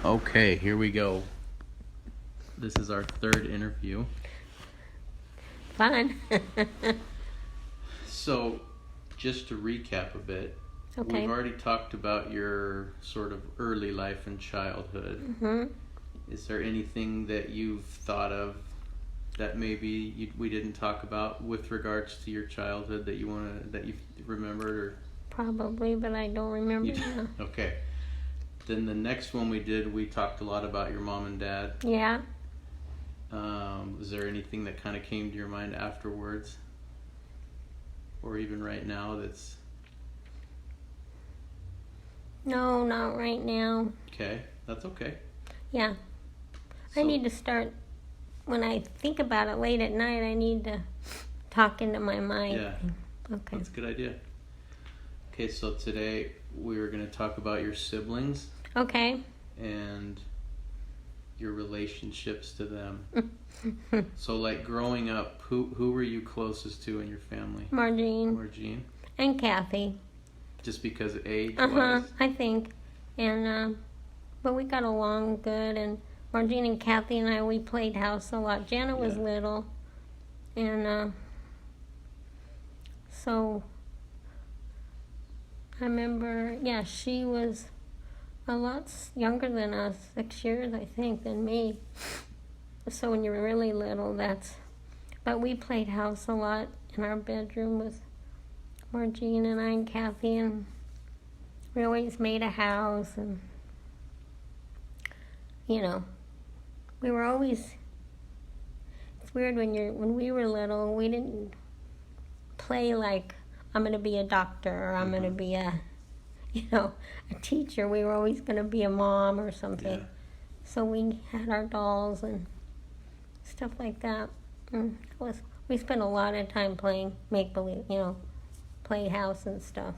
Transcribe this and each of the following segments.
Okay, here we go. This is our third interview. Fun. So, just to recap a bit, Okay. we've already talked about your sort of early life and childhood. Mm-hmm. Is there anything that you've thought of that maybe we didn't talk about with regards to your childhood that you've remembered or? Probably, but I don't remember now. Okay. Then the next one we did, we talked a lot about your mom and dad. Yeah. Was there anything that kind of came to your mind afterwards? Or even right now that's... No, not right now. Okay, that's okay. Yeah. So, I need to start, when I think about it late at night, I need to talk into my mind. Yeah, Okay. that's a good idea. Okay, so today we were going to talk about your siblings Okay. and your relationships to them. So, like growing up, who were you closest to in your family? Margene. And Kathy. Just because of age? I think. And, but we got along good, and Margene and Kathy and I, we played house a lot. Janet was little, and, so I remember, she was a lot younger than us, 6 years, I think, than me. So when you're really little, but we played house a lot in our bedroom with Margene and I and Kathy, and we always made a house, and, we were always, it's weird when we were little, we didn't play like, I'm going to be a doctor, or I'm going to be a teacher. We were always going to be a mom or something. Yeah. So we had our dolls and stuff like that. We spent a lot of time playing make-believe, play house and stuff.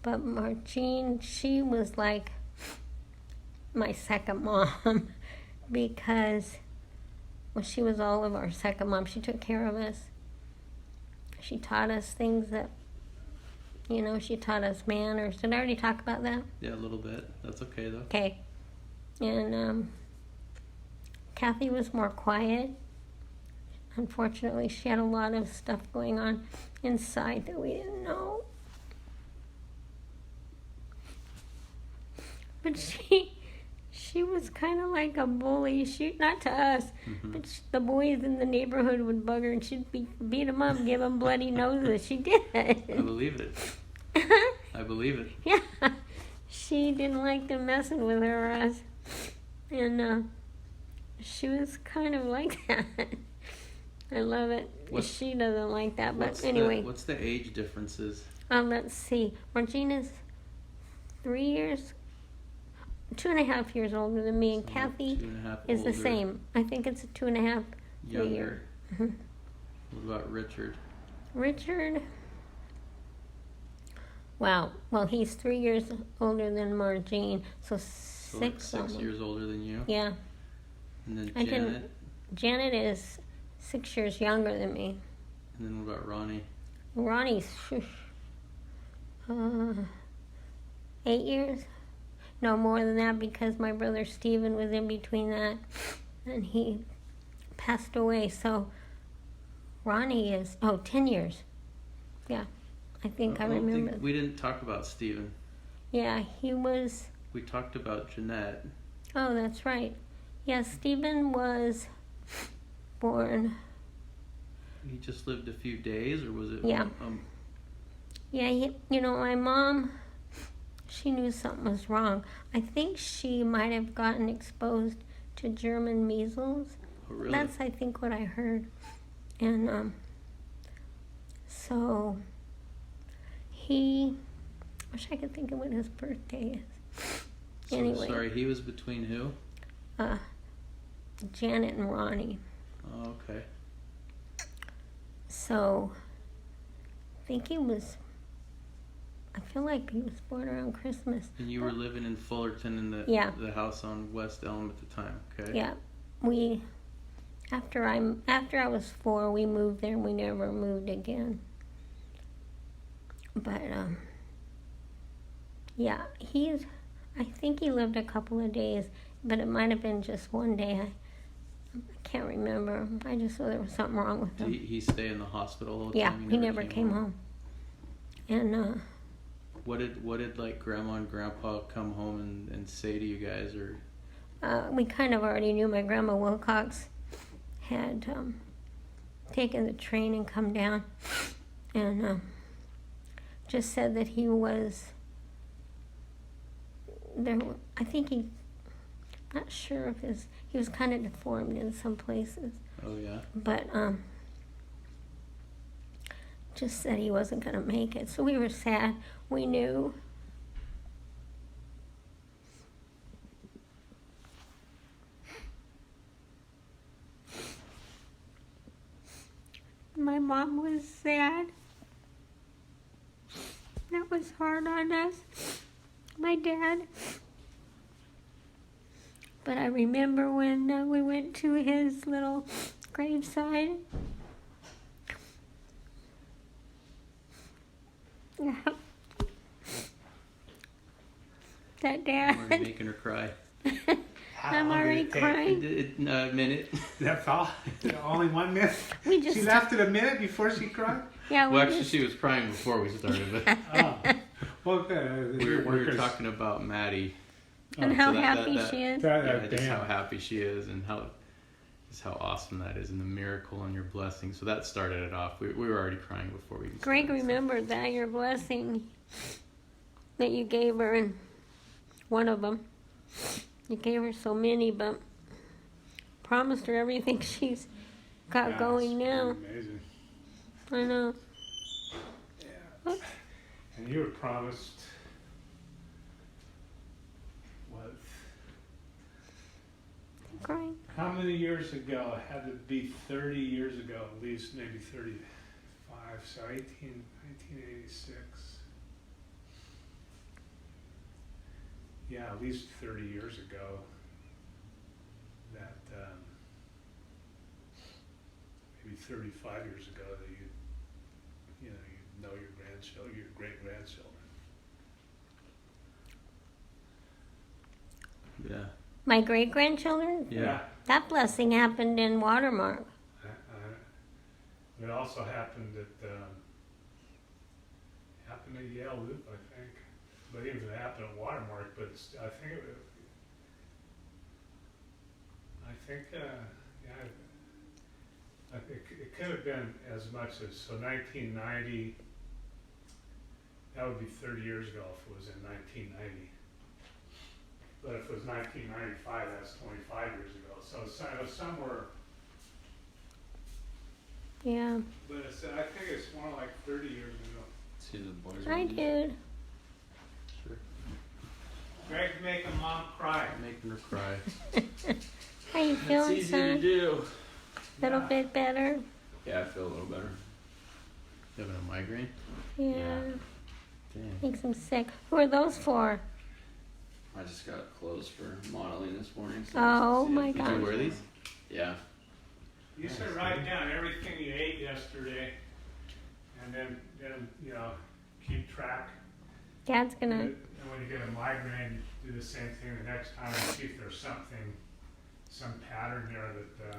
But Margene, she was like my second mom because she was all of our second mom. She took care of us. She taught us things that, she taught us manners. Did I already talk about that? Yeah, a little bit. That's okay, though. Okay. And Kathy was more quiet. Unfortunately, she had a lot of stuff going on inside that we didn't know. But she was kind of like a bully. Not to us, but the boys in the neighborhood would bug her, and she'd beat them up, give them bloody noses. She did. I believe it. I believe it. Yeah. She didn't like them messing with her or us. And she was kind of like that. I love it. She doesn't like that, but anyway. What's the age differences? Let's see. Margene is 3 years, 2.5 years older than me, and So Kathy 2.5 is older, the same. I think it's a 2.5 younger. year. What about Richard? Richard, wow. Well, he's 3 years older than Margene, so Like 6 6 years older than you? Yeah. And then Janet? Janet is 6 years younger than me. And then what about Ronnie? Ronnie's 8 years. No, more than that, because my brother Stephen was in between that, and he passed away. So Ronnie is 10 years. Yeah, I think I remember. We didn't talk about Stephen. Yeah, he was. We talked about Jeanette. Oh, that's right. Yeah, Stephen was born. He just lived a few days, or was it? Yeah. Yeah, my mom, she knew something was wrong. I think she might have gotten exposed to German measles. Oh, really? That's, I think, what I heard. And so I wish I could think of when his birthday is. So, Anyway. Sorry, he was between who? Janet and Ronnie. Oh, okay. So I think I feel like he was born around Christmas. And you were living in Fullerton in the house on West Elm at the time, okay? Yeah. After I was 4, we moved there, and we never moved again. But Yeah, I think he lived a couple of days, but it might have been just one day. I can't remember. I just know there was something wrong with him. Did he stay in the hospital all the Yeah, time? he never came home. And What did like Grandma and Grandpa come home and say to you guys, or? we kind of already knew my grandma Wilcox had taken the train and come down, and just said that he was there. I think not sure if he was kind of deformed in some places. Oh yeah. But just said he wasn't going to make it. So we were sad. We knew. My mom was sad. That was hard on us. My dad. But I remember when we went to his little graveside. That dad. I'm already making her cry. I'm already crying. A minute. That's all? Only 1 minute? We just She lasted a minute before she cried? Yeah, Well, actually, she was crying before we started. But Oh. Well, we were talking about Maddie. and Oh, how so happy she is. Yeah, just how happy she is, and how awesome that is, and the miracle and your blessing. So that started it off. We were already crying before we. Greg started, remembered that, your blessing that you gave her, and one of them. You gave her so many, but promised her everything she's got going now. Amazing. I know. Yeah. And you were promised what? Crying. How many years ago? It had to be 30 years ago, at least, maybe 35. So 1986. Yeah, at least 30 years ago. That maybe 35 years ago that you know your grandchildren, your great grandchildren. Yeah. My great grandchildren. Yeah. That blessing happened in Watermark. It also happened at Yale Loop, I think. But even if it happened at Watermark, but I think it could have been as much as, so 1990, that would be 30 years ago if it was in 1990. But if it was 1995, that's 25 years ago. So it was somewhere, Yeah, but I think it's more like 30 years ago. See the boys. I did. Sure. Greg's making Mom cry. Making her cry. How you feeling, It's easy son? to do. Little bit better. Yeah, I feel a little better. You having a migraine? Yeah. Dang. Makes him sick. Who are those for? I just got clothes for modeling this morning. So Oh, see if my we Did gosh. you wear these? Yeah. You should write down everything you ate yesterday, and then keep track. Dad's gonna. And when you get a migraine, do the same thing the next time and see if there's some pattern there that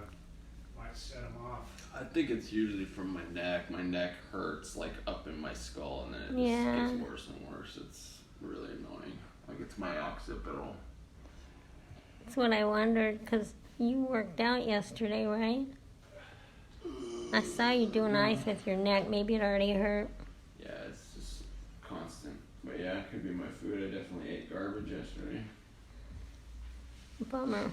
might set them off. I think it's usually from my neck. My neck hurts like up in my skull, and then it Yeah. just gets worse and worse. It's really annoying. Like it's my occipital. That's what I wondered, because you worked out yesterday, right? I saw you doing ice with your neck. Maybe it already hurt. Yeah, it's just constant. But yeah, it could be my food. I definitely ate garbage yesterday. Bummer.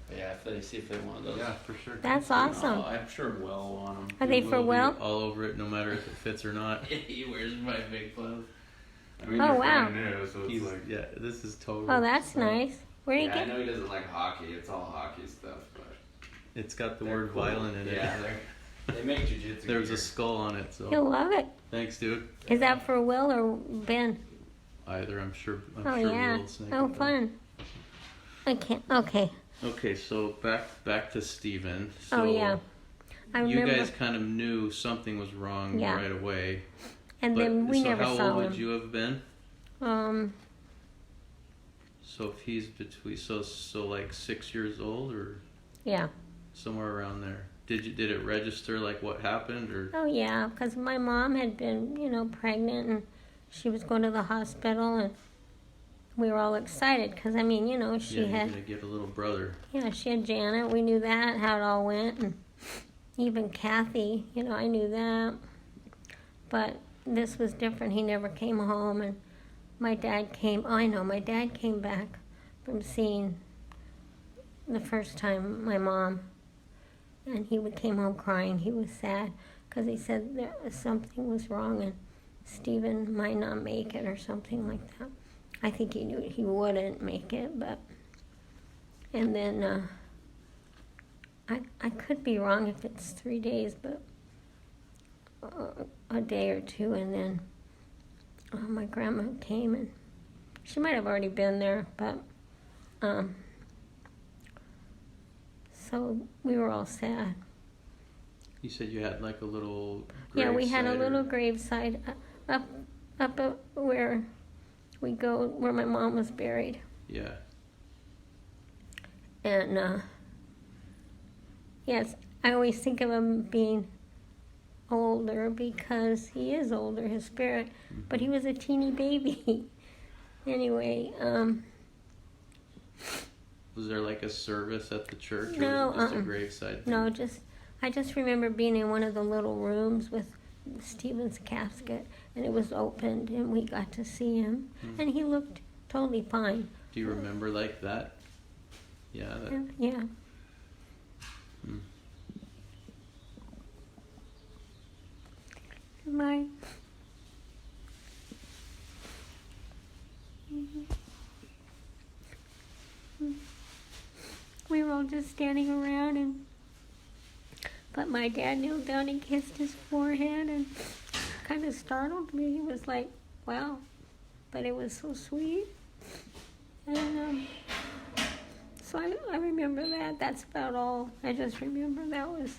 But yeah, if they see if they want those. Yeah, for sure. That's awesome. I'm sure Will will want them. Are they for Will be Will? all over it, no matter if it fits or not. He wears my big clothes. I mean, Oh, they're wow. brand new, so it's He's like. yeah. This is totally. Oh, that's nice. Where do you Yeah, I get? know he doesn't like hockey. It's all hockey stuff, but It's got the they're word cool. violent in it. Yeah, they make jujitsu. There's gear. a skull on it, so He'll love it. thanks, dude. Is that for Will or Ben? Either, I'm sure. Oh sure yeah. Will'll snake Oh it, though. fun. Okay. Okay, so back to Steven. So Oh yeah. I you remember. guys kind of knew something was wrong Yeah. right away. And then we so never how saw old him. would you have been? So if he's between, so like 6 years old or Yeah. somewhere around there. Did it register like what happened or? Oh, yeah, because my mom had been, pregnant, and she was going to the hospital, and we were all excited because, she Yeah, had, you're gonna get a little brother. she had Janet. We knew that, how it all went, and even Kathy, I knew that. But this was different. He never came home, and my dad came back from seeing the first time my mom, and he came home crying. He was sad because he said something was wrong and Stephen might not make it or something like that. I think he knew he wouldn't make it, but and then I could be wrong if it's 3 days, but a day or two, and then my grandma came, and she might have already been there, but so we were all sad. You said you had like a little. Yeah, we had a gravesite little or- graveside up where we go, where my mom was buried. Yeah. And yes, I always think of him being older because he is older, his spirit, but he was a teeny baby. Anyway, Was there like a service at the church No, or was it just a graveside? no, I just remember being in one of the little rooms with Stephen's casket, and it was opened, and we got to see him, and he looked totally fine. Do you remember like that? Yeah. That, Yeah. Hmm. My. We were all just standing around, but my dad knelt down and kissed his forehead, and kind of startled me. He was like, "Wow," but it was so sweet. And so I remember that. That's about all. I just remember that was.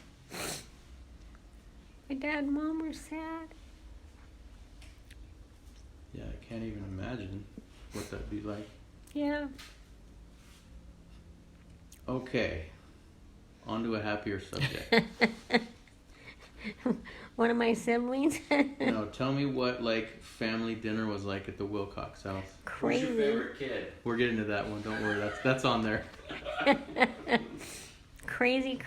My dad and mom were sad. yeah, I can't even imagine what that'd be like. Yeah. Okay. On to a happier subject. One of my siblings. No, tell me what like family dinner was like at the Wilcox house. Who's your Crazy. favorite kid? We're getting to that one. Don't worry. That's on there. Crazy.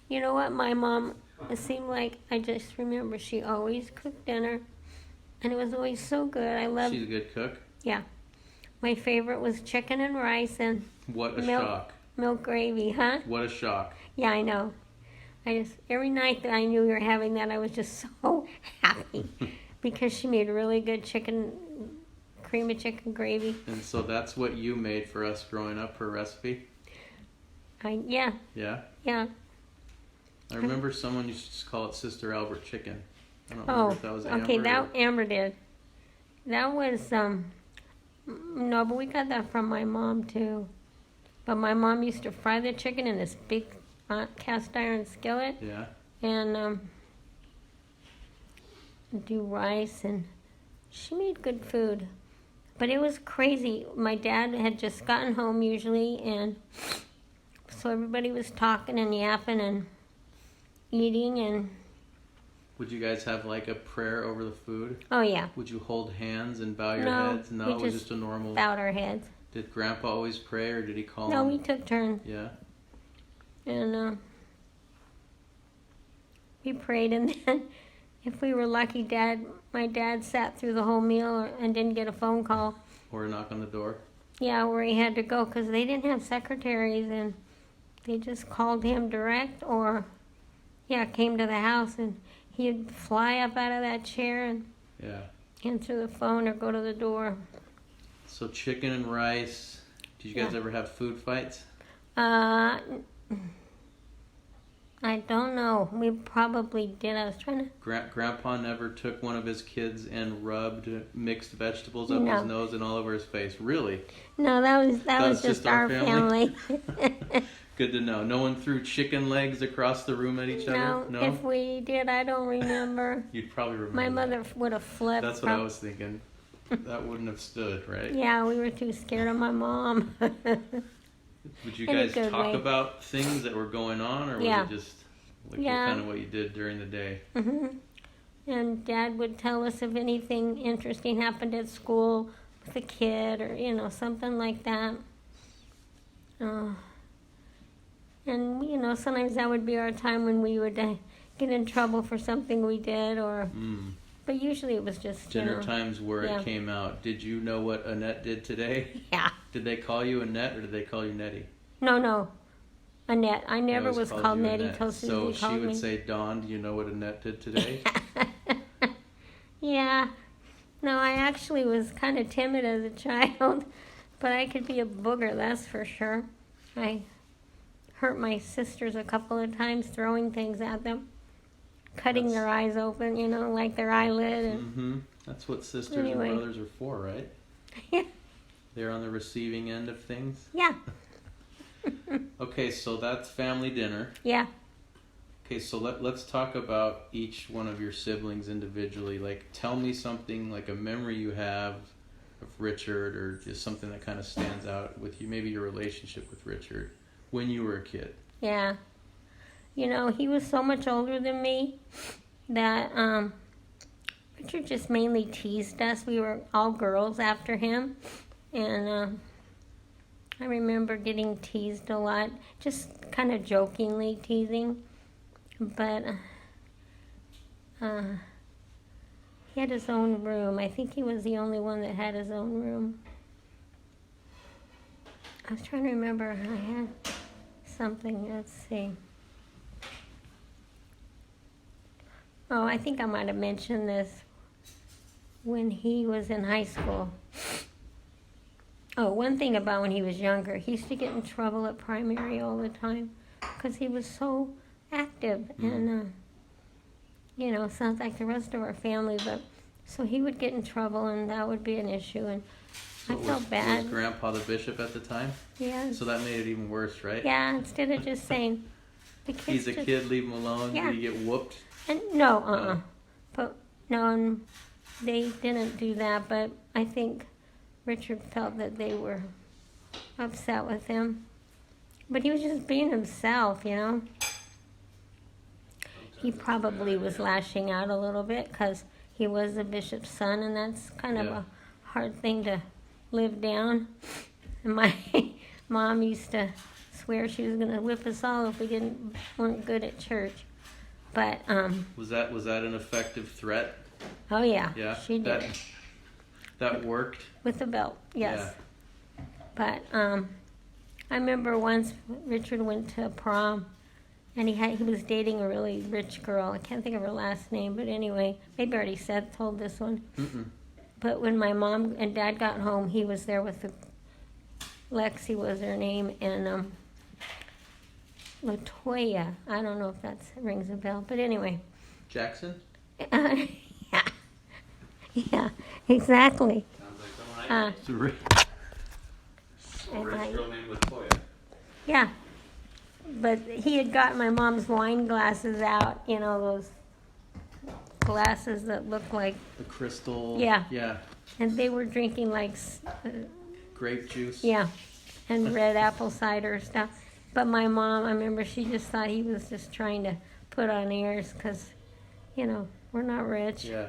You know what? My mom, it seemed like, I just remember she always cooked dinner, and it was always so good. I loved. She's a good cook. Yeah. My favorite was chicken and rice and What a Milk. shock. milk gravy, huh? What a shock. Yeah, I know. Every night that I knew we were having that, I was just so happy because she made really good cream of chicken gravy. And so that's what you made for us growing up, her recipe? Yeah. Yeah? Yeah. I remember someone used to just call it Sister Albert chicken. I don't remember Oh, if that was Amber okay, or- that Amber did. That was, no, but we got that from my mom too. But my mom used to fry the chicken in this big cast iron skillet Yeah? and do rice, and she made good food. But it was crazy. My dad had just gotten home usually, and so everybody was talking and yapping and eating, and Would you guys have like a prayer over the food? oh yeah, Would you hold hands and bow your No, heads? No, we it was just just a normal. bowed our heads. Did Grandpa always pray or did he call No, him? we took turns, Yeah? and we prayed, and then if we were lucky, my dad sat through the whole meal and didn't get a phone call. Or a knock on the door? Yeah, where he had to go because they didn't have secretaries, and they just called him direct, or came to the house, and he'd fly up out of that chair and Yeah. answer the phone or go to the door. So chicken and rice. Did you guys Yeah. ever have food fights? I don't know. We probably did. I was trying to. Grandpa never took one of his kids and rubbed mixed vegetables up No. his nose and all over his face. Really? No, that was That's just our family. Good to know. No one threw chicken legs across the room at each other? No, if we did, I don't remember. You'd probably remember My that. mother would have flipped. That's what I was thinking. That wouldn't have stood, right? Yeah, we were too scared of my mom. Would you In a guys good talk way. about things that were going on, or was Yeah. it just like Yeah. kind of what you did during the day? hmm And Dad would tell us if anything interesting happened at school with a kid or, something like that. Uh, and, sometimes that would be our time when we would get in trouble for something we did, but usually it was just, Dinner times where yeah. it came out. Did you know what Annette did today? Yeah. Did they call you Annette or did they call you Netty? No, Annette. I They never always was called called you Netty Annette. till So Susie she called would me. say, Dawn, do you know what Annette did today? Yeah. No, I actually was kind of timid as a child, but I could be a booger, that's for sure. I hurt my sisters a couple of times throwing things at them, cutting their eyes open, like their eyelid. And That's what sisters Anyway. and brothers are for, right? Yeah. They're on the receiving end of things. Yeah. Okay, so that's family dinner. Yeah. Okay, so let's talk about each one of your siblings individually. Like, tell me something, like a memory you have of Richard, or just something that kind of stands out with you. Maybe your relationship with Richard when you were a kid. Yeah. He was so much older than me that Richard just mainly teased us. We were all girls after him. And I remember getting teased a lot, just kind of jokingly teasing. But he had his own room. I think he was the only one that had his own room. I was trying to remember. I had something. Let's see. Oh, I think I might have mentioned this when he was in high school. Oh, one thing about when he was younger, he used to get in trouble at primary all the time because he was so active and, sounds like the rest of our family, but so he would get in trouble and that would be an issue, and I felt bad. Was Grandpa the bishop at the time? Yeah. So that made it even worse, right? Yeah, instead of just saying, the kids He's a just, kid, leave him alone. Yeah. Did he get whooped? And no, but no, and they didn't do that, but I think Richard felt that they were upset with him. But he was just being himself, He probably was lashing out a little bit because he was the bishop's son, and that's kind of a hard thing to live down. And my mom used to swear she was going to whip us all if we weren't good at church. But Was that an effective threat? oh yeah, Yeah. she did That worked. with the belt, yes. Yeah. But I remember once Richard went to prom, and he was dating a really rich girl. I can't think of her last name, but anyway, maybe I already told this one. But when my mom and dad got home, he was there with Lexi was her name, and Latoya. I don't know if that rings a bell, but anyway. Jackson? Yeah, exactly. Sounds like someone I It's a re- know. and Rich I- girl named Latoya. Yeah, but he had got my mom's wine glasses out, those glasses that look like, the crystal. Yeah. Yeah. and they were drinking like, Grape juice. yeah, and red apple cider stuff. But my mom, I remember she just thought he was just trying to put on airs because, we're not rich. Yeah.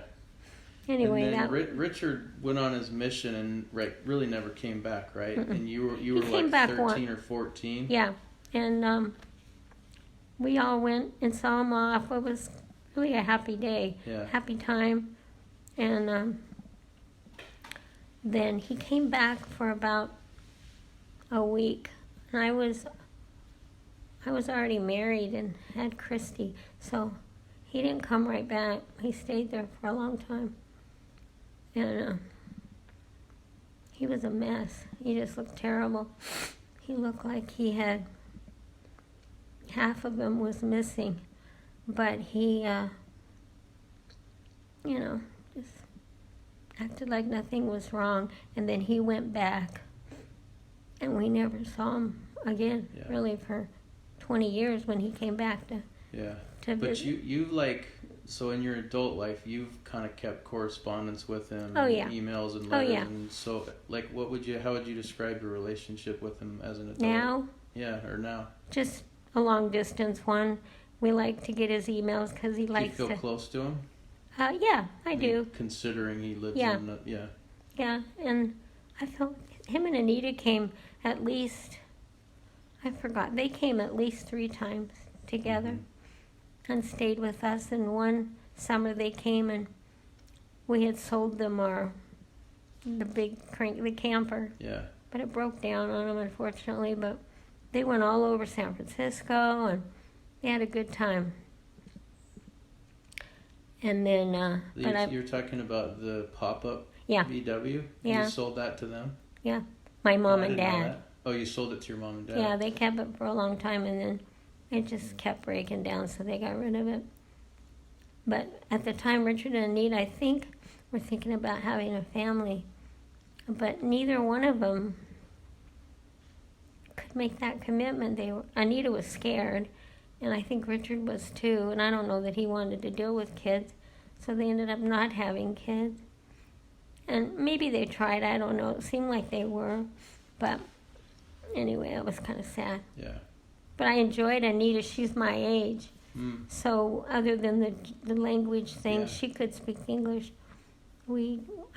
Anyway, and then that Richard went on his mission and really never came back, right? And you were came like back 13 or 14. yeah, and we all went and saw him off. It was really a happy day, Yeah. happy time, and then he came back for about a week, and I was already married and had Christy, so he didn't come right back. He stayed there for a long time, and he was a mess. He just looked terrible. He looked like he had half of him was missing, but he, just acted like nothing was wrong. And then he went back, and we never saw him again, really, for 20 years when he came back to Yeah. visit. But you like So in your adult life, you've kind of kept correspondence with him, Oh, yeah. emails and Oh, letters, yeah. and so like, how would you describe your relationship with him as an adult? Now, Yeah, or now? just a long distance one. We like to get his emails because he Do you likes feel to. close to him? Yeah, I mean, do. Considering he lives Yeah. in, yeah. Yeah, and I felt him and Anita came at least. I forgot. They came at least 3 times together. Mhm. And stayed with us. And one summer they came and we had sold them the camper, Yeah. but it broke down on them unfortunately. But they went all over San Francisco and they had a good time. And then, You're talking about the pop-up Yeah. VW? Yeah. You sold that to them? my Oh, mom I and didn't know dad. that. Oh, you sold it to your mom and dad? Yeah, they kept it for a long time and then it just kept breaking down, so they got rid of it. But at the time, Richard and Anita, I think, were thinking about having a family. But neither one of them could make that commitment. Anita was scared, and I think Richard was too. And I don't know that he wanted to deal with kids, so they ended up not having kids. And maybe they tried, I don't know. It seemed like they were. But anyway, it was kind of sad. Yeah. But I enjoyed Anita. She's my age. Mm. So other than the language thing, Yeah. she could speak English.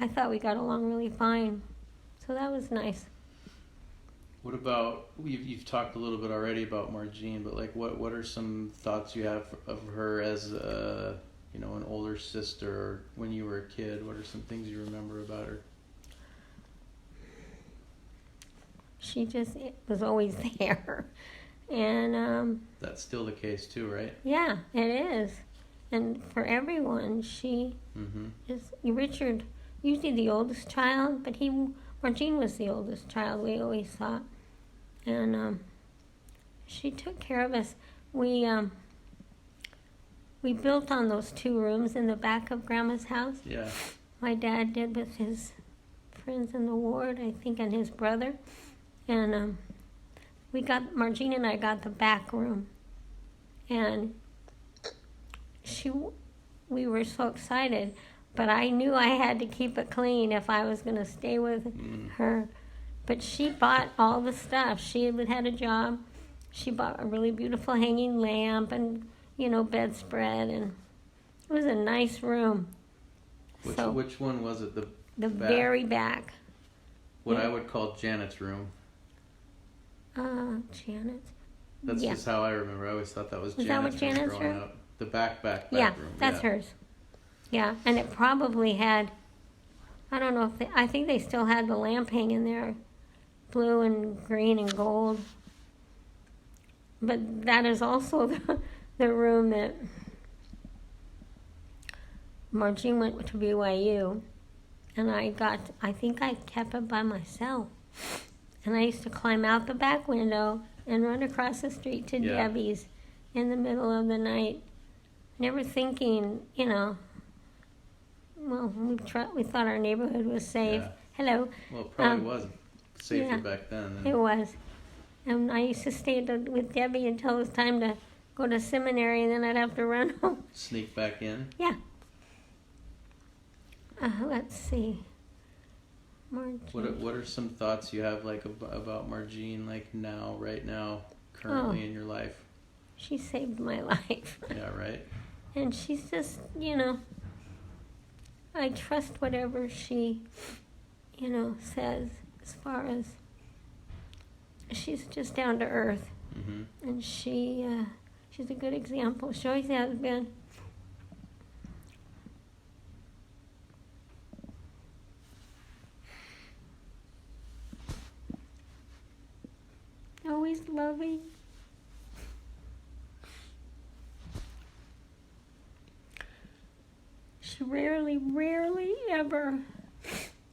I thought we got along really fine. So that was nice. What about, you've talked a little bit already about Margene, but like what are some thoughts you have of her as an older sister, or when you were a kid? What are some things you remember about her? She just was always there. And That's still the case too, right? yeah, it is. And for everyone, she Mm-hmm. is. Richard, usually the oldest child, but Margene was the oldest child, we always thought. And she took care of us. We built on those 2 rooms in the back of Grandma's house. Yeah. My dad did with his friends in the ward, I think, and his brother. And Margene and I got the back room. And we were so excited, but I knew I had to keep it clean if I was going to stay with her. But she bought all the stuff. She had a job. She bought a really beautiful hanging lamp and, bedspread, and it was a nice room. Which one was it? The back? very back. What Yeah. I would call Janet's room. Janet's. That's Yeah. just how I remember. I always thought that was Was that what Janet's Janet's room growing room? up. The back Yeah, room. that's yeah. hers. Yeah, and it probably had, I don't know if I think they still had the lamp hanging there, blue and green and gold. But that is also the room that Margene went to BYU, and I think I kept it by myself. And I used to climb out the back window and run across the street to Yeah. Debbie's in the middle of the night, never thinking, well, we thought our neighborhood was safe. Yeah. Hello. Well, it probably wasn't safer yeah. back then. It was. And I used to stay with Debbie until it was time to go to seminary, and then I'd have to run home. Sneak back in. Yeah. Let's see. Margene. What are some thoughts you have like about Margene, like now, right now, currently in your life? She saved my life. Yeah, right. And she's just, I trust whatever she, says, as far as she's just down to earth. Mm-hmm. And she's a good example. She always has been. Always loving. She rarely ever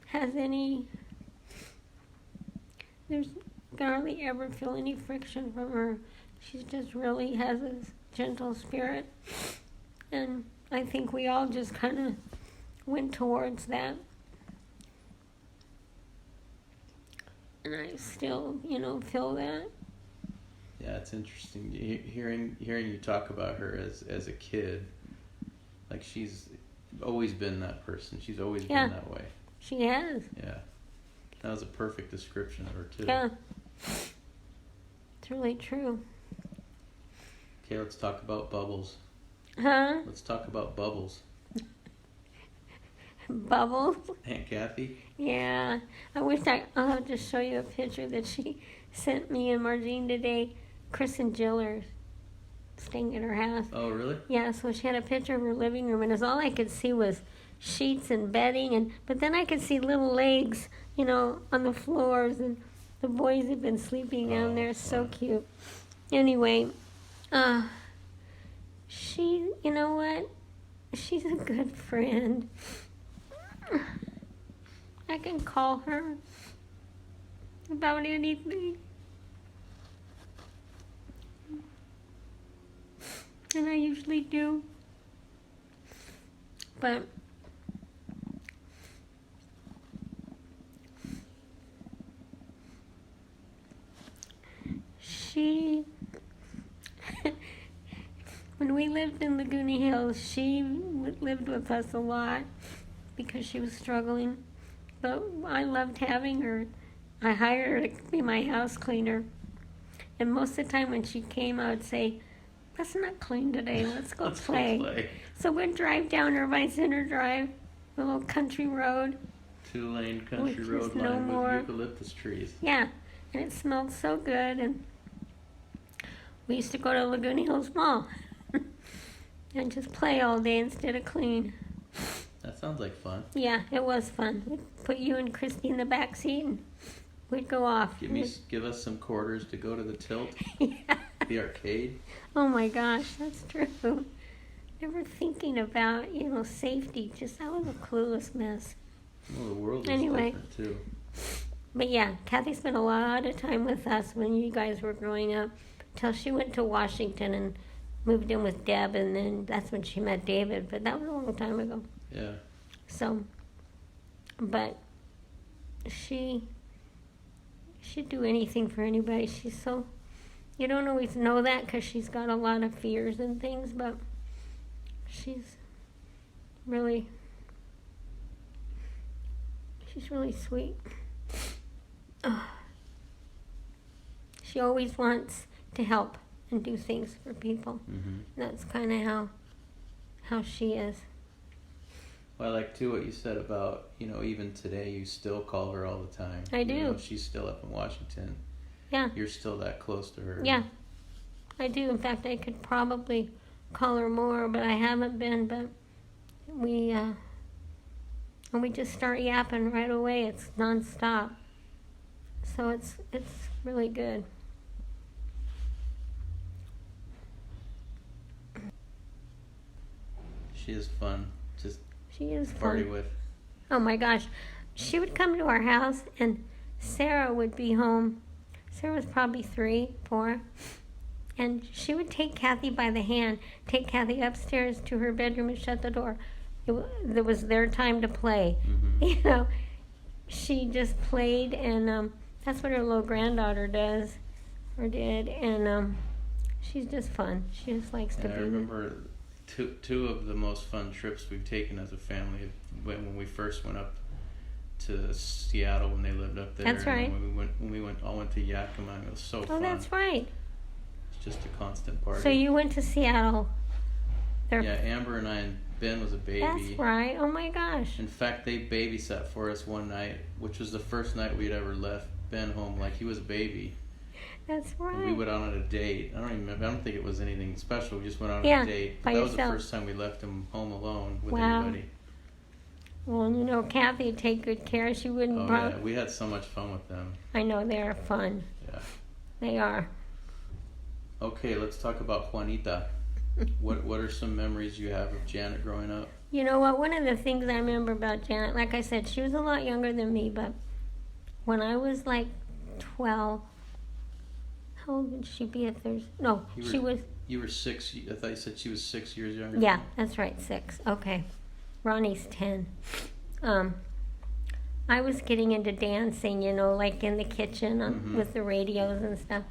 has any. There's hardly ever feel any friction from her. She just really has a gentle spirit. And I think we all just kind of went towards that. And I still, feel that. Yeah, it's interesting hearing you talk about her as a kid. Like she's always been that person. She's always Yeah. been that way. She has. Yeah. That was a perfect description of her too. Yeah. It's really true. Okay, let's talk about Bubbles. Huh? Let's talk about Bubbles. Bubbles? Aunt Kathy? Yeah. I'll have to show you a picture that she sent me and Margene today. Chris and Jill are staying at her house. Oh, really? Yeah, so she had a picture of her living room, and all I could see was sheets and bedding, but then I could see little legs, on the floors, and the boys had been sleeping down there. So fun. cute. Anyway, she, you know what? She's a good friend. I can call her about anything. And I usually do. But she, when we lived in Laguna Hills, she lived with us a lot because she was struggling. But I loved having her. I hired her to be my house cleaner. And most of the time when she came, I would say, let's not clean today, let's go Let's play. go play. So we'd drive down Irvine Center Drive, a little country road. 2-lane country Which is road no lined more. with eucalyptus trees. Yeah, and it smelled so good. And we used to go to Laguna Hills Mall and just play all day instead of clean. That sounds like fun. Yeah, it was fun. We'd put you and Christy in the back seat and we'd go off. Give us some quarters to go to the tilt, Yeah. the arcade. Oh my gosh, that's true. Never thinking about, safety. I was a clueless mess. Well, the world is Anyway. different too. But yeah, Kathy spent a lot of time with us when you guys were growing up, till she went to Washington and moved in with Deb, and then that's when she met David. But that was a long time ago. Yeah. So, but she'd do anything for anybody. She's so, you don't always know that because she's got a lot of fears and things, but she's really sweet. She always wants to help and do things for people. Mm-hmm. That's kind of how she is. Well, I like too what you said about, even today you still call her all the time. I do. Even though she's still up in Washington. Yeah. You're still that close to her. Yeah, I do. In fact, I could probably call her more, but I haven't been. But we just start yapping right away. It's nonstop. So it's really good. She is fun. Just She is party fun. with. Oh my gosh, she would come to our house, and Sarah would be home. Sarah was probably 3, 4. And she would take Kathy by the hand, take Kathy upstairs to her bedroom and shut the door. It was their time to play. Mm-hmm. She just played, and that's what her little granddaughter does, or did. And she's just fun. She just likes to And I be. remember two of the most fun trips we've taken as a family when we first went up to Seattle when they lived up there. That's right. And when we all went to Yakima. It was so fun. Oh, that's right. It's just a constant party. So you went to Seattle. Yeah, Amber and I, and Ben was a baby. That's right. Oh my gosh. In fact, they babysat for us one night, which was the first night we'd ever left Ben home like he was a baby. That's right. And we went out on a date. I don't think it was anything special. We just went out on Yeah, a date. by That was yourself. the first time we left him home alone with Wow. anybody. Well, Kathy would take good care. She wouldn't. Oh yeah, we had so much fun with them. I know they're fun. Yeah. They are. Okay, let's talk about Juanita. What are some memories you have of Janet growing up? You know what? One of the things I remember about Janet, like I said, she was a lot younger than me, but when I was like 12, how old would she be at Thursday? No, she was. You were 6. I thought you said she was 6 years younger. Yeah, that's right, 6. Okay. Ronnie's 10. I was getting into dancing, like in the kitchen with the radios and stuff.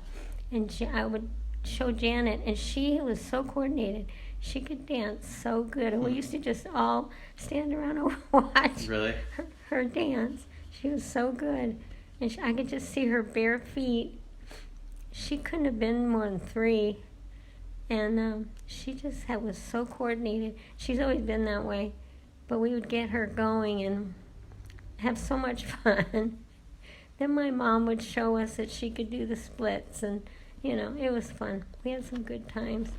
And I would show Janet, and she was so coordinated. She could dance so good, and we used to just all stand around and watch Really? her dance. She was so good, and I could just see her bare feet. She couldn't have been more than 3, and she just was so coordinated. She's always been that way, but we would get her going and have so much fun. Then my mom would show us that she could do the splits, and it was fun. We had some good times.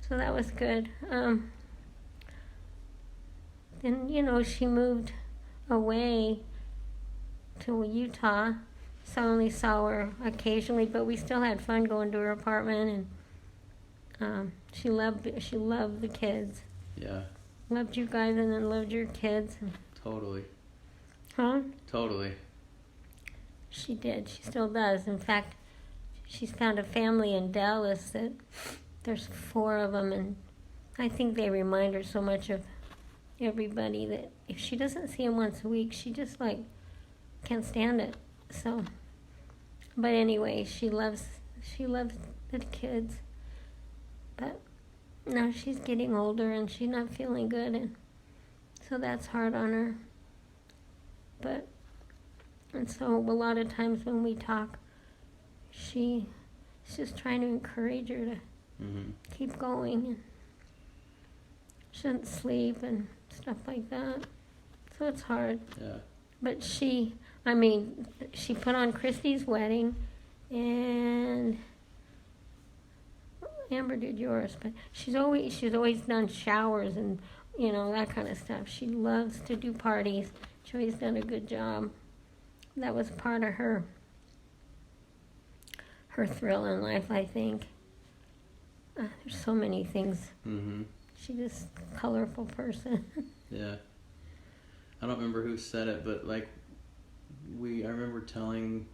So that was good. Then, she moved away to Utah, so I only saw her occasionally, but we still had fun going to her apartment, and she loved the kids. Yeah. Loved you guys, and then loved your kids. Totally. Huh? Totally. She did. She still does. In fact, she's found a family in Dallas that there's 4 of them, and I think they remind her so much of everybody that if she doesn't see them once a week, she just can't stand it. So, but anyway, she loves the kids. But now she's getting older and she's not feeling good, and so that's hard on her. And so a lot of times when we talk, she's just trying to encourage her to keep going, and shouldn't sleep and stuff like that. So it's hard. Yeah. But she put on Christy's wedding, and Amber did yours, but she's always done showers and that kind of stuff. She loves to do parties. She's always done a good job. That was part of her thrill in life, I think. There's so many things. She's just a colorful person. Yeah. I don't remember who said it, but I remember telling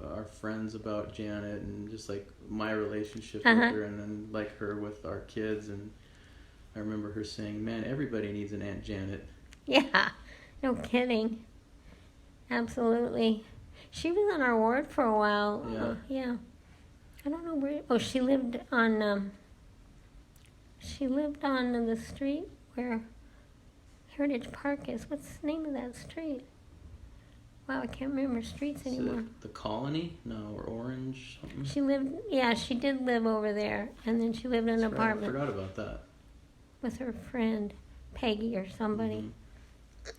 our friends about Janet and just my relationship with her, and then her with our kids, and I remember her saying, "Man, everybody needs an Aunt Janet." Yeah, no kidding. Absolutely. She was on our ward for a while. Yeah. Yeah. I don't know where. Oh, she lived on the street where Heritage Park is. What's the name of that street? Wow, I can't remember streets anymore. Is it the Colony? No, or Orange something? She did live over there, and then she lived in an apartment. I forgot about that. With her friend, Peggy or somebody,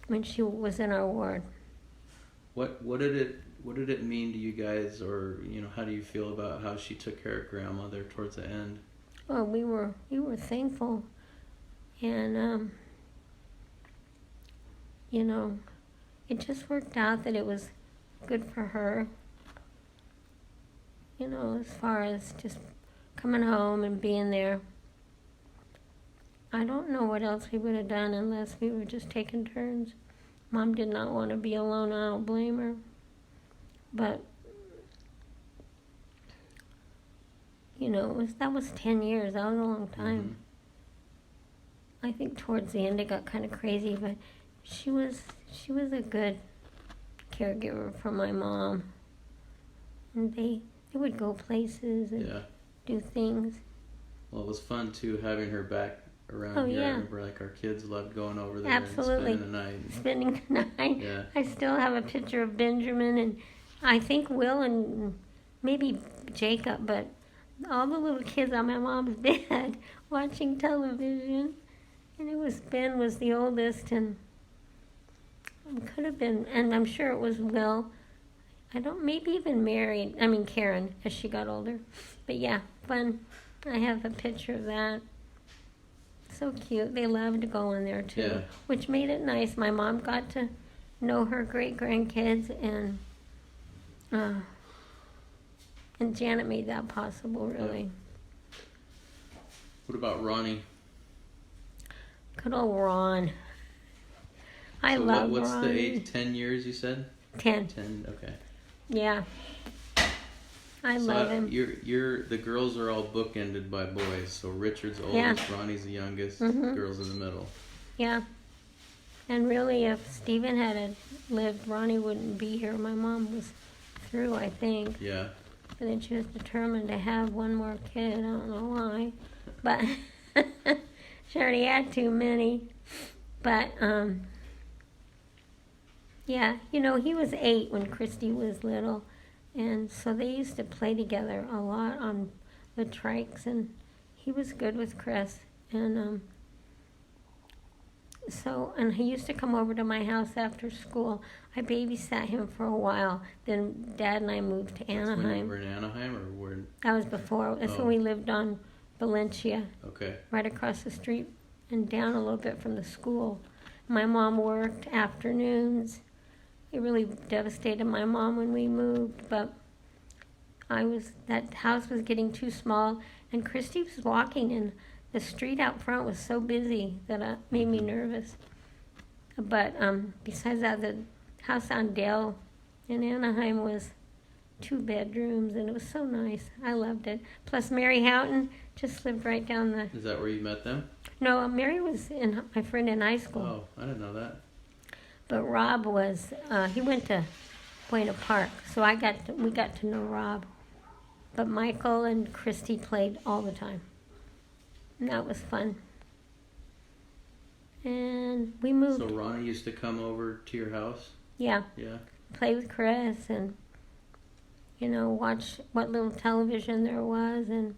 when she was in our ward. What did it mean to you guys, or how do you feel about how she took care of grandmother towards the end? Well, we were thankful, and it just worked out that it was good for her. As far as just coming home and being there. I don't know what else we would have done unless we were just taking turns. Mom did not want to be alone. I don't blame her. But, that was 10 years. That was a long time. I think towards the end it got kind of crazy, but she was a good caregiver for my mom. And they would go places and do things. Well, it was fun, too, having her back around here. Yeah. I remember our kids loved going over there Absolutely. and spending the night. Spending the night. Yeah. I still have a picture of Benjamin, and I think Will and maybe Jacob, but all the little kids on my mom's bed watching television. And Ben was the oldest, and it could have been, and I'm sure it was Will. Maybe even Karen, as she got older. But yeah, fun. I have a picture of that. So cute. They loved going there too, which made it nice. My mom got to know her great-grandkids, and Janet made that possible, really. Yeah. What about Ronnie? Good old Ron. I love what's Ronnie. the age? 10 years, you said? 10. 10, okay. Yeah. I love him. The girls are all bookended by boys. So Richard's the oldest, Ronnie's the youngest, girls in the middle. Yeah. And really, if Stephen had lived, Ronnie wouldn't be here. My mom was through, I think. Yeah. But then she was determined to have one more kid. I don't know why. But She already had too many. But, yeah, you know, he was 8 when Christy was little. And so they used to play together a lot on the trikes. And he was good with Chris. And and he used to come over to my house after school. I babysat him for a while. Then Dad and I moved to That's when you Anaheim. were in Anaheim, or where? That was before. That's Oh. when we lived on Valencia, Okay. right across the street and down a little bit from the school. My mom worked afternoons. It really devastated my mom when we moved, but that house was getting too small, and Christy was walking, and the street out front was so busy that it made me nervous. But besides that, the house on Dale in Anaheim was 2 bedrooms, and it was so nice. I loved it. Plus, Mary Houghton just lived right down the... Is that where you met them? No, Mary was my friend in high school. Oh, I didn't know that. But Rob was, he went to Buena Park, so we got to know Rob. But Michael and Christy played all the time. And that was fun. And we moved. So Ronnie used to come over to your house? Yeah, Yeah. play with Chris and, you know, watch what little television there was. And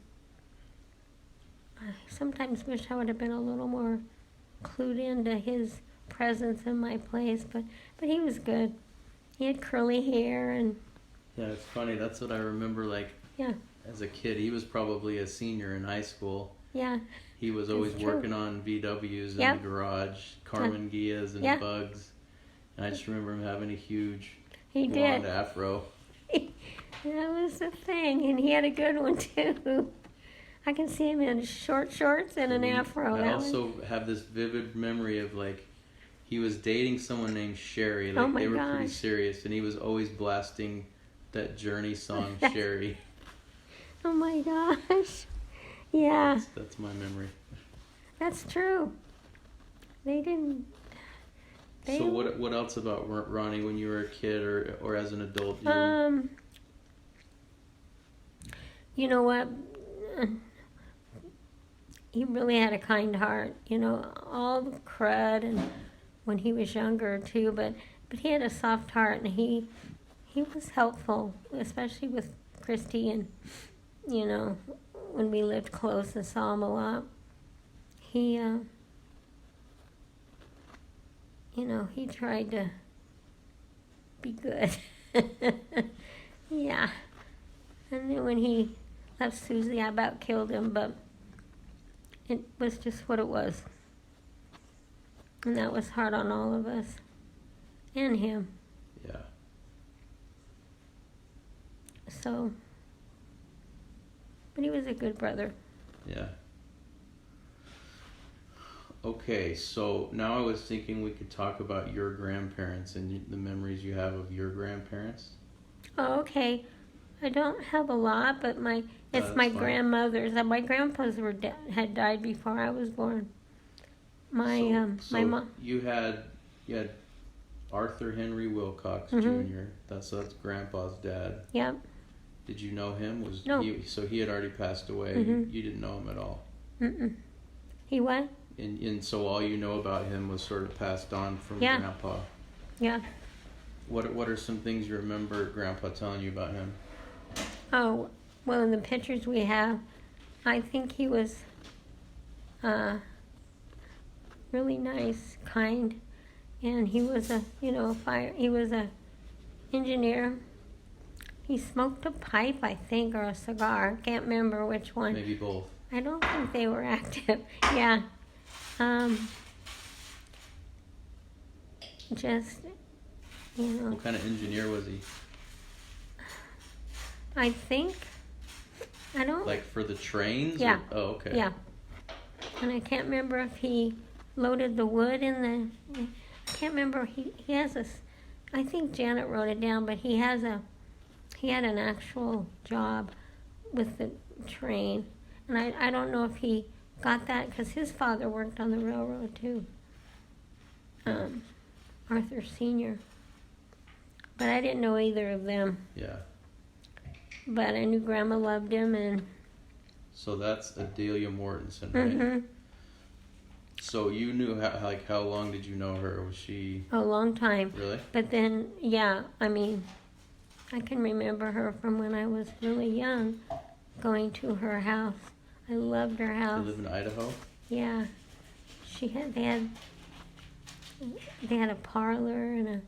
I sometimes wish I would have been a little more clued into his presence in my place. But he was good. He had curly hair and... Yeah, it's funny. That's what I remember, like, Yeah. as a kid. He was probably a senior in high school. Yeah. He was always That's true. working on VWs in Yep. the garage, Carmen Gias and Yeah. Bugs. And I just remember him having a huge He blonde did. afro. That was the thing, and he had a good one too. I can see him in short shorts and an afro. I That was- also have this vivid memory of, like, he was dating someone named Sherry. Like, Oh my they were pretty gosh. serious, and he was always blasting that Journey song, Sherry. Oh my gosh. Yeah, That's my memory. that's true. They didn't. They So what else about Ronnie when you were a kid or as an adult? You know what? He really had a kind heart. You know, all the crud and when he was younger too, but he had a soft heart, and he was helpful, especially with Christy, and you know, when we lived close and saw him a lot. He you know, he tried to be good. Yeah. And then when he left Susie, I about killed him, but it was just what it was. And that was hard on all of us. And him. Yeah. So, but he was a good brother. Yeah. Okay, so now I was thinking we could talk about your grandparents and the memories you have of your grandparents. Oh, okay. I don't have a lot, but it's that's my fine. grandmother's. And my grandpas had died before I was born. My mom. You had Arthur Henry Wilcox Mhm. Jr. That's Grandpa's dad. Yep. Did you know him? No. So he had already passed away. Mhm. You didn't know him at all. Mm-mm. He what? And so all you know about him was sort of passed on from Yeah. Grandpa. Yeah. What are some things you remember Grandpa telling you about him? Oh, well, in the pictures we have, I think he was really nice, kind, and he was he was a engineer. He smoked a pipe, I think, or a cigar. Can't remember which one. Maybe both. I don't think they were active. Yeah. Just, you know, What kind of engineer was he? I think, I don't, Like for the trains? Yeah. Oh, okay. yeah. And I can't remember if he loaded the wood in the, I can't remember, he has I think Janet wrote it down, but he had an actual job with the train. And I don't know if he got that, because his father worked on the railroad too. Arthur Sr. But I didn't know either of them. Yeah. But I knew Grandma loved him, and So that's Adelia Mortensen, right? Mm-hmm. So you knew how long did you know her? Was she A long time. really? But then, yeah, I mean, I can remember her from when I was really young, going to her house. I loved her They house. live in Idaho. Yeah, they had a parlor and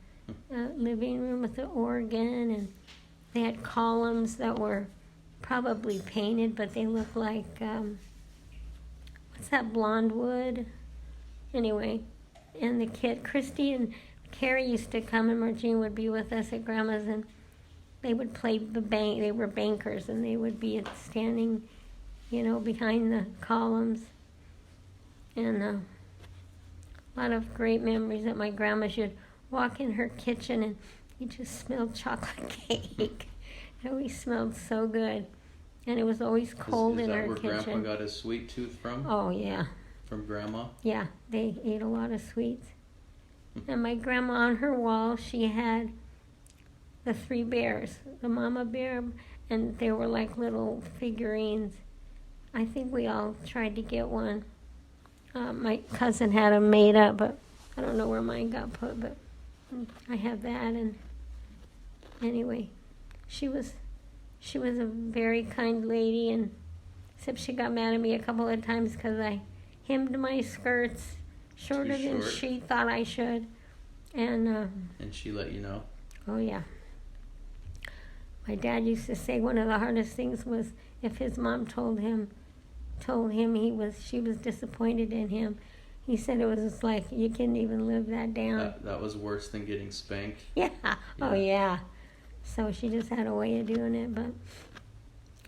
a living room with an organ, and they had columns that were probably painted, but they looked like what's that, blonde wood? Anyway, and the kid Christy and Carrie used to come, and Margene would be with us at Grandma's, and they would play the bank. They were bankers, and they would be standing, behind the columns. And a lot of great memories that my grandma should walk in her kitchen, and you just smelled chocolate cake. It always smelled so good, and it was always cold Is in that her where kitchen. Grandpa got his sweet tooth from? Oh yeah. From Grandma? Yeah, they ate a lot of sweets. And my grandma, on her wall, she had the 3 bears, the mama bear, and they were like little figurines. I think we all tried to get one. My cousin had them made up, but I don't know where mine got put, but I have that. And anyway, she was a very kind lady, and except she got mad at me a couple of times because I hemmed my skirts shorter than short. she thought I should. And she let you know? oh yeah. My dad used to say one of the hardest things was if his mom told him she was disappointed in him. He said it was just like, you couldn't even live that down. That was worse than getting spanked? Yeah. Oh yeah. So she just had a way of doing it,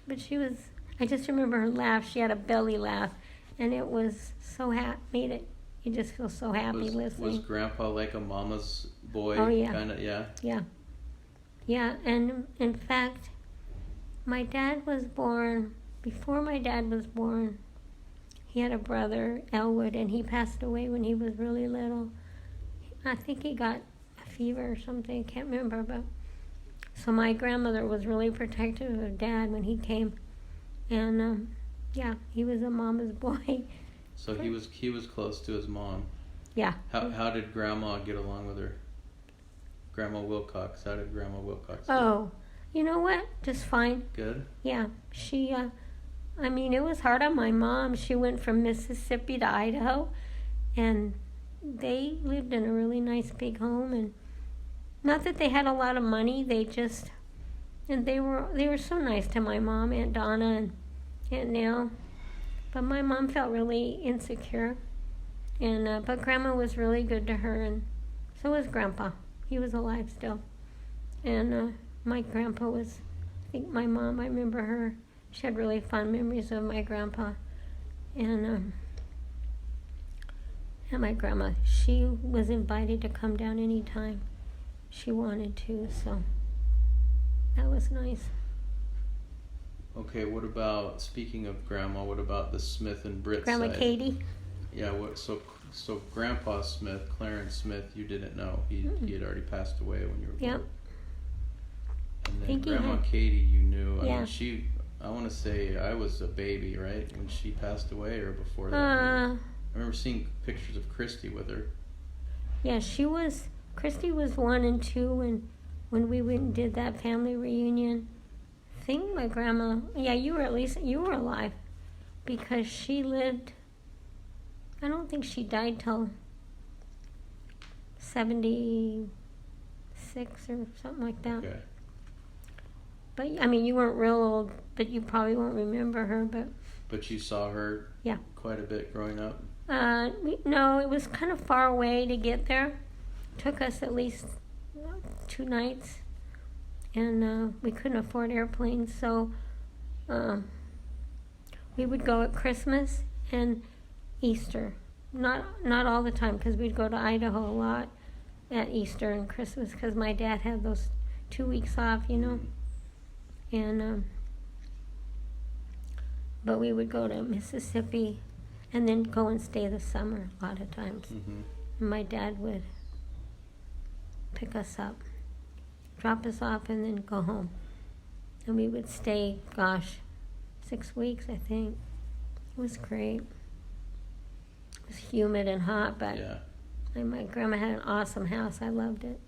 but she was, I just remember her laugh. She had a belly laugh, and it was so you just feel so happy listening. Was Grandpa like a mama's boy? Oh, yeah. Kinda, yeah? Yeah. Yeah, and in fact, my dad was born, before my dad was born, he had a brother, Elwood, and he passed away when he was really little. I think he got a fever or something, I can't remember, but so my grandmother was really protective of Dad when he came, and yeah, he was a mama's boy. So he was close to his mom. Yeah. How did Grandma get along with her? Grandma Wilcox. How did Grandma Wilcox do? Oh, you know what? Just fine. Good? Yeah, she, I mean, it was hard on my mom. She went from Mississippi to Idaho, and they lived in a really nice big home, and not that they had a lot of money, and they were so nice to my mom, Aunt Donna and Aunt Nell, but my mom felt really insecure, and but Grandma was really good to her, and so was Grandpa. He was alive still, and my grandpa was, I think my mom, I remember her, she had really fond memories of my grandpa, and my grandma, she was invited to come down anytime she wanted to, so that was nice. Okay, what about, speaking of Grandma, what about the Smith and Britt Grandma side? Katie? Yeah, so Grandpa Smith, Clarence Smith, you didn't know. He had already passed away when you were born. Yep. And then Think he Grandma had- Katie, you knew. Yeah. I mean, I want to say I was a baby, right, when she passed away, or before that? I remember seeing pictures of Christy with her. Yeah, Christy was 1 and 2 when we went and did that family reunion. I think my grandma, yeah, you were alive, because she lived, I don't think she died till 76 or something like that. Okay. But I mean, you weren't real old, but you probably won't remember her. But you saw her Yeah. quite a bit growing up? No, it was kind of far away to get there. Took us at least 2 nights, and we couldn't afford airplanes, so we would go at Christmas and Easter. Not all the time, because we'd go to Idaho a lot at Easter and Christmas, because my dad had those 2 weeks off, and but we would go to Mississippi and then go and stay the summer a lot of times. Mm-hmm. And my dad would pick us up, drop us off, and then go home. And we would stay, 6 weeks, I think. It was great. It was humid and hot, but Yeah. and my grandma had an awesome house. I loved it.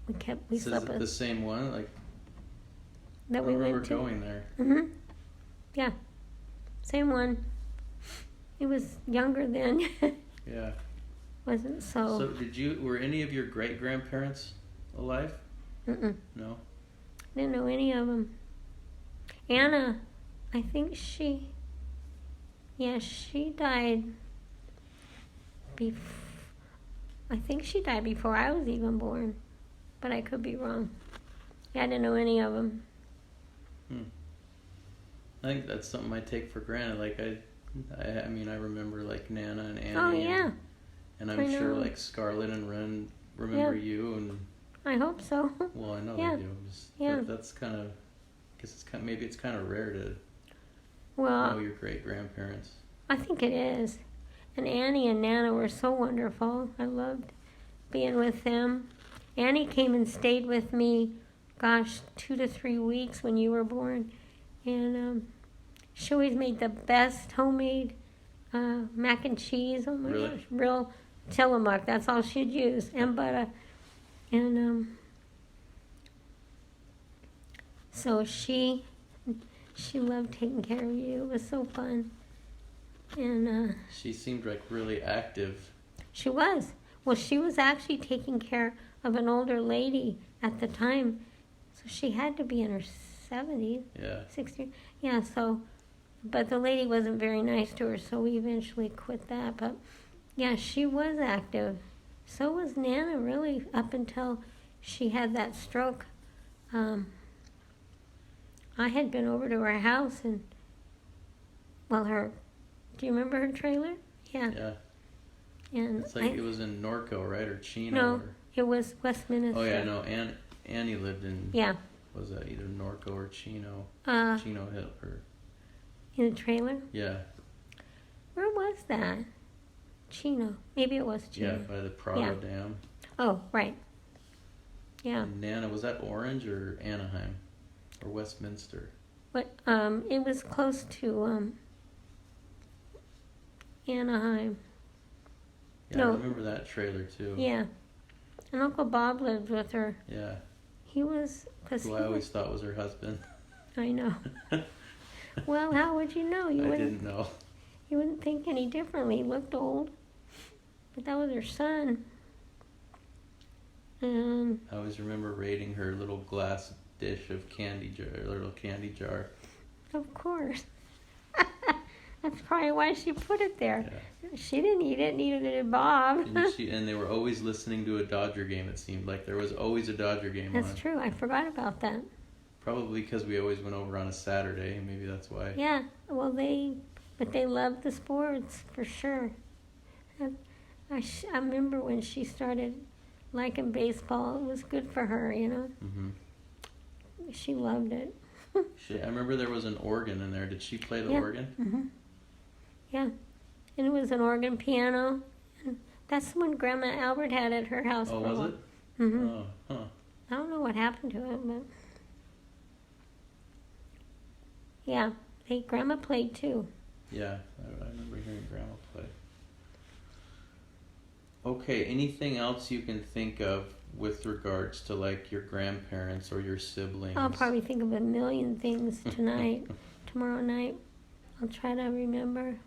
We So is slept it with the same one? Like, that I we remember went to. going there. Mhm. Yeah. Same one. It was younger then. Yeah. Wasn't So were any of your great grandparents alive? Mm-mm. No. Didn't know any of them. Anna, I think she died. I think she died before I was even born, but I could be wrong. Yeah, I didn't know any of them. I think that's something I take for granted. Like I mean, I remember like Nana and Annie. Oh yeah, And I I'm sure know. like Scarlett and Ren remember Yeah. you, and I hope so. well, I know Yeah. they do. Just, Yeah. that's kind of, I guess maybe it's kind of rare to Well, know your great grandparents. I think it is. And Annie and Nana were so wonderful. I loved being with them. Annie came and stayed with me, 2 to 3 weeks when you were born. And she always made the best homemade mac and cheese. Oh my Really? gosh. Real Tillamook. That's all she'd use. And butter. And so she loved taking care of you. It was so fun. And She seemed like really active. she was. Well, she was actually taking care of an older lady at the time. So she had to be in her 70s, Yeah. 60s. Yeah, so, but the lady wasn't very nice to her, so we eventually quit that. But yeah, she was active. So was Nana, really, up until she had that stroke. I had been over to her house and, well, do you remember her trailer? Yeah. Yeah. And It's like it was in Norco, right, or Chino? No, Or, it was Westminster. oh yeah, no. Annie lived in. Yeah. Was that either Norco or Chino? Uh, Chino Hill or in the trailer? yeah. Where was that? Chino. Maybe it was Yeah, Chino. by the Prado Yeah. Dam. Oh, right. Yeah. And Nana, was that Orange or Anaheim or Westminster? But it was close to Anaheim. Yeah, No. I remember that trailer too. Yeah. And Uncle Bob lived with her. Yeah. He was, because Who I always thought was her husband. I know. Well, how would you know? I didn't know. You wouldn't think any differently. He looked old. But that was her son. I always remember raiding her little glass dish of candy jar, little candy jar. Of course. That's probably why she put it there. Yeah. She didn't eat it, neither did Bob. And they were always listening to a Dodger game, it seemed like. There was always a Dodger game on. That's true. I forgot about that. Probably because we always went over on a Saturday. Maybe that's why. Yeah. Well, they loved the sports for sure. I remember when she started liking baseball. It was good for her, you know. Mm-hmm. She loved it. I remember there was an organ in there. Did she play the Yeah. organ? Mm-hmm. Yeah. And it was an organ piano. And that's the one Grandma Albert had at her house. Oh, for a was while. it? Mm-hmm. Oh, huh. I don't know what happened to it, but yeah, Grandma played too. Yeah, I remember hearing Grandma play. Okay, anything else you can think of with regards to like your grandparents or your siblings? I'll probably think of a million things tonight, tomorrow night. I'll try to remember.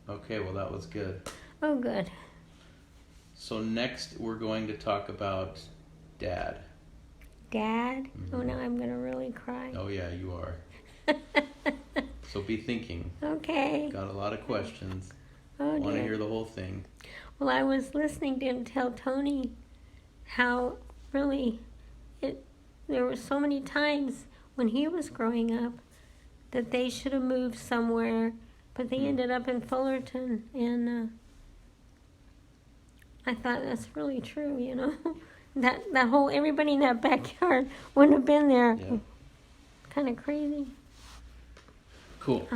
Okay, well that was good. Oh, good. So next we're going to talk about Dad. Dad? Mhm. Oh, now I'm going to really cry. Oh yeah, you are. So be thinking. Okay. Got a lot of questions. Oh, Want to dear. hear the whole thing. Well, I was listening to him tell Tony how really there were so many times when he was growing up that they should have moved somewhere, but they ended up in Fullerton, and I thought that's really true, you know. That whole, everybody in that backyard wouldn't have been there. Yeah. Kind of crazy. Cool.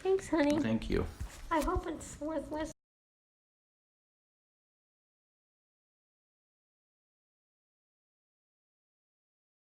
Thanks, honey. Thank you. I hope it's worth listening.